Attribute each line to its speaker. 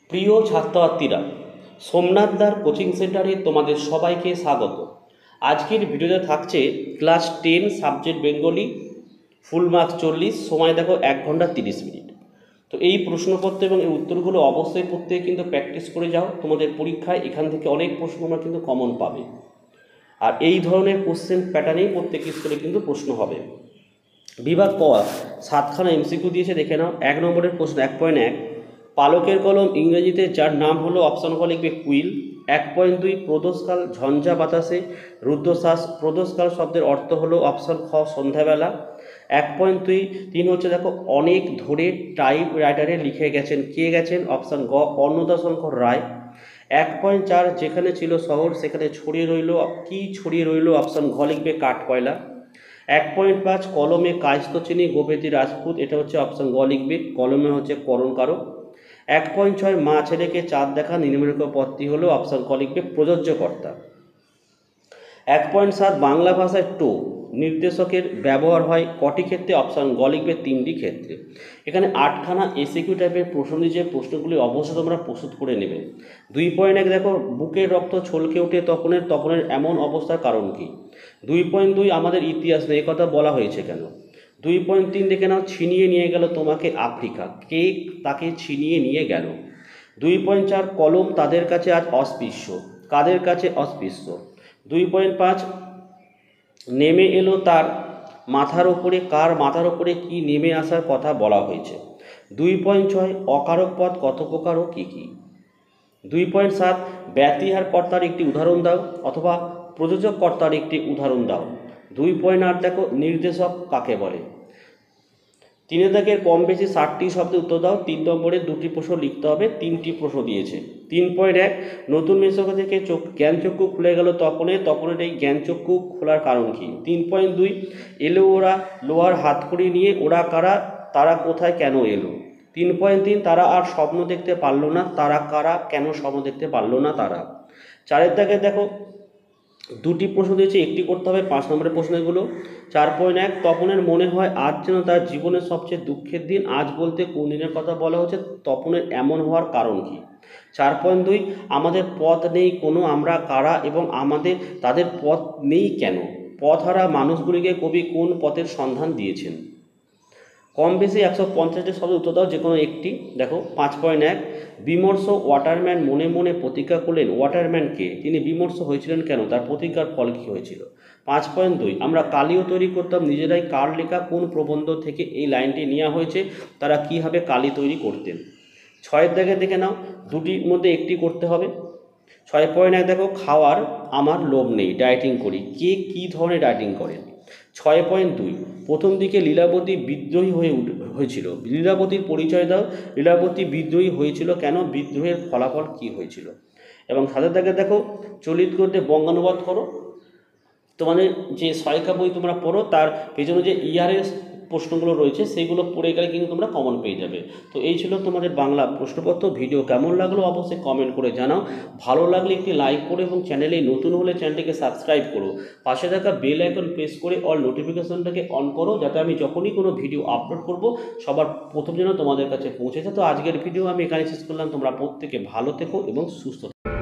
Speaker 1: প্রিয় ছাত্রছাত্রীরা, সোমনাথদার কোচিং সেন্টারে তোমাদের সবাইকে স্বাগত। আজকের ভিডিওতে থাকছে class 10 subject Bengali, full marks 40, সময় দেখো 1 ঘন্টা 30 মিনিট। তো এই প্রশ্নপত্র এবং এই উত্তরগুলো অবশ্যই প্রত্যেকে কিন্তু প্র্যাকটিস করে যাও। তোমাদের পরীক্ষায় এখান থেকে অনেক প্রশ্ন তোমরা কিন্তু কমন পাবে, আর এই ধরনের কোশ্চেন প্যাটার্নেই প্রত্যেক স্কুলে কিন্তু প্রশ্ন হবে। বিভাগ ক 7খানা এমসিকিউ দিয়েছে, দেখে নাও। 1 নম্বরের প্রশ্ন 1.1, পালকের কলম ইংরেজিতে যার নাম হলো, অপশান ক লিখবে কুইল। 1.2, প্রদোষকাল ঝঞ্ঝা বাতাসে রুদ্ধশ্বাস। প্রদোষকাল শব্দের অর্থ হলো, অপশান খ সন্ধ্যাবেলা। 1.3 হচ্ছে দেখো, অনেক ধরে টাইপ রাইটারে লিখে গেছেন, কে গেছেন, অপশান গ অন্নদাশঙ্কর রায়। 1.4, যেখানে ছিল শহর সেখানে ছড়িয়ে রইল, কি ছড়িয়ে রইল, অপশান ঘ লিখবে কাঠকয়লা। 1.5, কলমে কায়স্থ চিনি গোপেতি রাজপুত, এটা হচ্ছে অপশান গ লিখবে, কলমে হচ্ছে করণকারক। 1.6, মা ছেলেকে চাঁদ দেখা নিম্নলিখিত পদটি হলো, অপশান ক লিখবে প্রযোজ্যকর্তা। 1.7, বাংলা ভাষায় টো নির্দেশকের ব্যবহার হয় কটি ক্ষেত্রে, অপশান গ লিখবে 3টি ক্ষেত্রে। এখানে 8খানা এসিকিউ টাইপের প্রশ্ন দিয়ে প্রশ্নগুলি অবশ্যই তোমরা প্রস্তুত করে নেবে। 2.1 দেখো, বুকের রক্ত ছলকে ওঠে তপনের এমন অবস্থার কারণ কি। 2.2, আমাদের ইতিহাস নেই, কথা বলা হয়েছে কেন। 2.3 দেখে নাও, ছিনিয়ে নিয়ে গেল তোমাকে আফ্রিকা, কে তাকে ছিনিয়ে নিয়ে গেল। 2.4, কলম তাদের কাছে আজ অস্পৃশ্য, কাদের কাছে অস্পৃশ্য। 2.5, নেমে এলো তার মাথার ওপরে, কার মাথার ওপরে কি নেমে আসার কথা বলা হয়েছে। 2.6, অকারক পদ কত প্রকার ও কী কী। 2.7, ব্যতিহার কর্তার একটি উদাহরণ দাও, অথবা প্রযোজক কর্তার একটি উদাহরণ দাও। 2.8 দেখো, নির্দেশক কাকে বলে। 3 দাগের কম বেশি 60টি শব্দে উত্তর দাও। 3 নম্বরে 2টি প্রশ্ন লিখতে হবে, 3টি প্রশ্ন দিয়েছে। 3.1, নতুন মেসোকা থেকে জ্ঞানচক্ষু খুলে গেল তপনের এই জ্ঞানচক্ষু খোলার কারণ কি। 3.2, এলো ওরা লোহার হাতকড়ি নিয়ে, ওরা কারা, তারা কোথায়, কেন এলো। 3.3, তারা আর স্বপ্ন দেখতে পারলো না, তারা কারা, কেন স্বপ্ন দেখতে পারলো না তারা। 4 দাগে দেখো 2টি প্রশ্ন দিয়েছে, একটি করতে হবে 5 নম্বরের প্রশ্নগুলো। 4.1, তপনের মনে হয় আজ যেন তার জীবনের সবচেয়ে দুঃখের দিন, আজ বলতে কোন দিনের কথা বলা হচ্ছে, তপনের এমন হওয়ার কারণ কি। 4.2, আমাদের পথ নেই কোনো, আমরা কারা এবং আমাদের তাদের পথ নেই কেন, পথহারা মানুষগুলিকে কবি কোন পথের সন্ধান দিয়েছেন। কম বেশি 150টি শব্দ উত্তর দাও, যে কোনো একটি। দেখো 5.1, বিমর্ষ ওয়াটারম্যান মনে মনে প্রতিজ্ঞা করলেন, ওয়াটারম্যান কে, তিনি বিমর্ষ হয়েছিলেন কেন, তার প্রতিজ্ঞার ফল কী হয়েছিল। 5.2, আমরা কালিও তৈরি করতাম নিজেরাই, কার লেখা কোন প্রবন্ধ থেকে এই লাইনটি নেওয়া হয়েছে, তারা কীভাবে কালি তৈরি করতেন। 6 দাগে দেখে নাও, 2টির মধ্যে একটি করতে হবে। 6.1 দেখো, খাওয়ার আমার লোভ নেই, ডায়েটিং করি, কে কী ধরনের ডায়েটিং করেন। 6.2, প্রথম দিকে লীলাবতী বিদ্রোহী হয়েছিল, লীলাবতীর পরিচয় দাও, লীলাবতী বিদ্রোহী হয়েছিল কেন, বিদ্রোহের ফলাফল কি হয়েছিল। এবং 7 দাগে দেখো, চলিত গদ্যে বঙ্গানুবাদ করো। তোমাদের যে সহায়িকা বই তোমরা পড়ো, তার পেছনে যে ইয়ারের প্রশ্নগুলো রয়েছে সেইগুলো পড়ে গেলে কিন্তু তোমরা কমন পেয়ে যাবে। তো এই ছিল তোমাদের বাংলা প্রশ্নপত্র। ভিডিও কেমন লাগলো অবশ্যই কমেন্ট করে জানাও। ভালো লাগলে একটি লাইক করো এবং চ্যানেলে নতুন হলে চ্যানেলটিকে সাবস্ক্রাইব করো। পাশে থাকা বেল আইকন প্রেস করে অল নোটিফিকেশনটাকে অন করো, যাতে আমি যখনই কোনো ভিডিও আপলোড করব সবার প্রথম যেন তোমাদের কাছে পৌঁছে যায়। তো আজকের ভিডিও আমি এখানে শেষ করলাম। তোমরা প্রত্যেকে ভালো থেকো এবং সুস্থ থেকো।